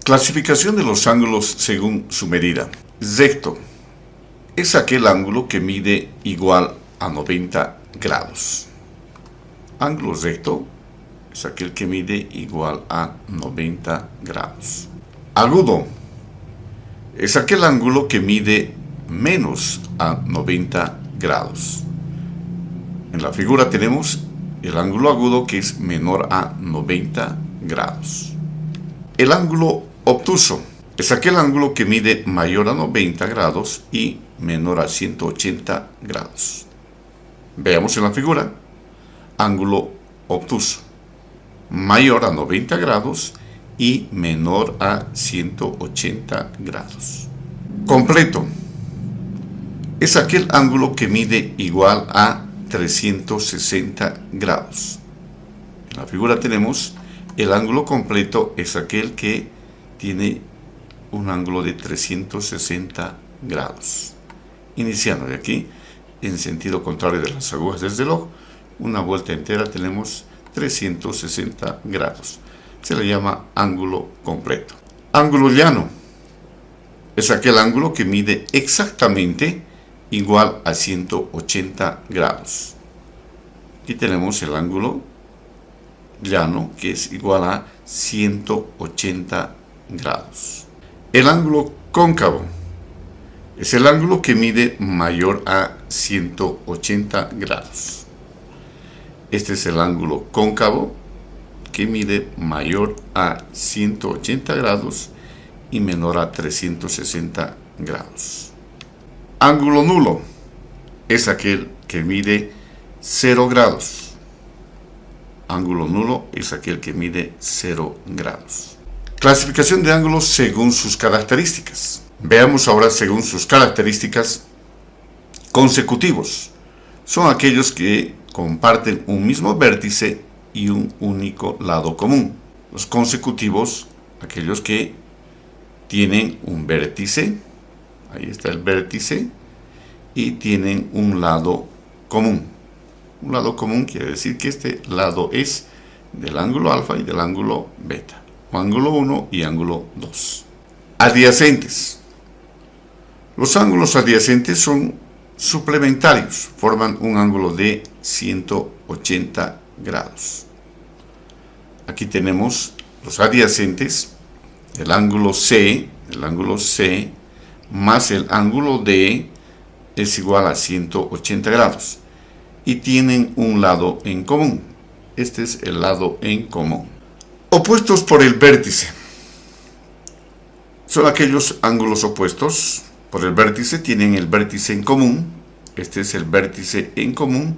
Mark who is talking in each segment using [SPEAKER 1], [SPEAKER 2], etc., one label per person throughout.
[SPEAKER 1] Clasificación de los ángulos según su medida. Recto es aquel ángulo que mide igual a 90 grados. Ángulo recto es aquel que mide igual a 90 grados. Agudo es aquel ángulo que mide menos a 90 grados. En la figura tenemos el ángulo agudo que es menor a 90 grados. El ángulo obtuso es aquel ángulo que mide mayor a 90 grados y menor a 180 grados. Veamos en la figura. Ángulo obtuso, mayor a 90 grados y menor a 180 grados. Completo es aquel ángulo que mide igual a 360 grados. En la figura tenemos el ángulo completo es aquel que tiene un ángulo de 360 grados. Iniciando de aquí, en sentido contrario de las agujas del reloj, una vuelta entera tenemos 360 grados. Se le llama ángulo completo. Ángulo llano es aquel ángulo que mide exactamente igual a 180 grados. Aquí tenemos el ángulo llano que es igual a 180 grados. El ángulo cóncavo es el ángulo que mide mayor a 180 grados. Este es el ángulo cóncavo que mide mayor a 180 grados y menor a 360 grados. Ángulo nulo es aquel que mide 0 grados. Ángulo nulo es aquel que mide 0 grados. Clasificación de ángulos según sus características. Veamos ahora según sus características. Consecutivos son aquellos que comparten un mismo vértice y un único lado común. Los consecutivos, aquellos que tienen un vértice, ahí está el vértice, y tienen un lado común. Un lado común quiere decir que este lado es del ángulo alfa y del ángulo beta, o ángulo 1 y ángulo 2. Adyacentes. Los ángulos adyacentes son suplementarios, forman un ángulo de 180 grados. Aquí tenemos los adyacentes, el ángulo C más el ángulo D es igual a 180 grados. Y tienen un lado en común. Este es el lado en común. Opuestos por el vértice. Son aquellos ángulos opuestos por el vértice, tienen el vértice en común. Este es el vértice en común.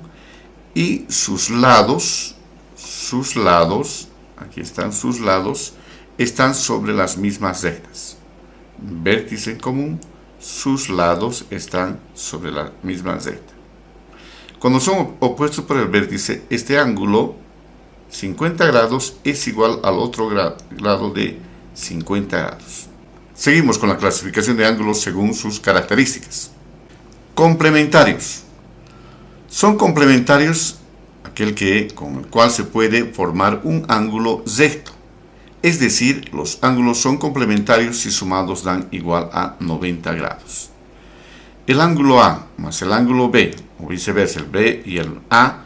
[SPEAKER 1] Y sus lados, aquí están sus lados, están sobre las mismas rectas. Vértice en común, sus lados están sobre la misma recta. Cuando son opuestos por el vértice, este ángulo 50 grados es igual al otro lado de 50 grados. Seguimos con la clasificación de ángulos según sus características. Complementarios. Son complementarios aquel con el cual se puede formar un ángulo recto. Es decir, los ángulos son complementarios si sumados dan igual a 90 grados. El ángulo A más el ángulo B, o viceversa, el B y el A,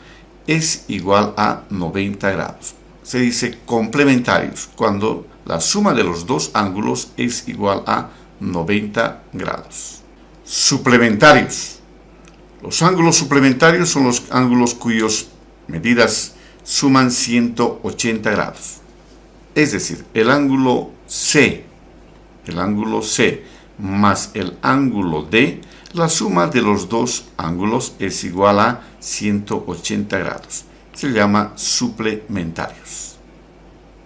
[SPEAKER 1] es igual a 90 grados. Se dice complementarios cuando la suma de los dos ángulos es igual a 90 grados. Suplementarios. Los ángulos suplementarios son los ángulos cuyas medidas suman 180 grados. Es decir, el ángulo C más el ángulo D, la suma de los dos ángulos es igual a 180 grados. Se llama suplementarios.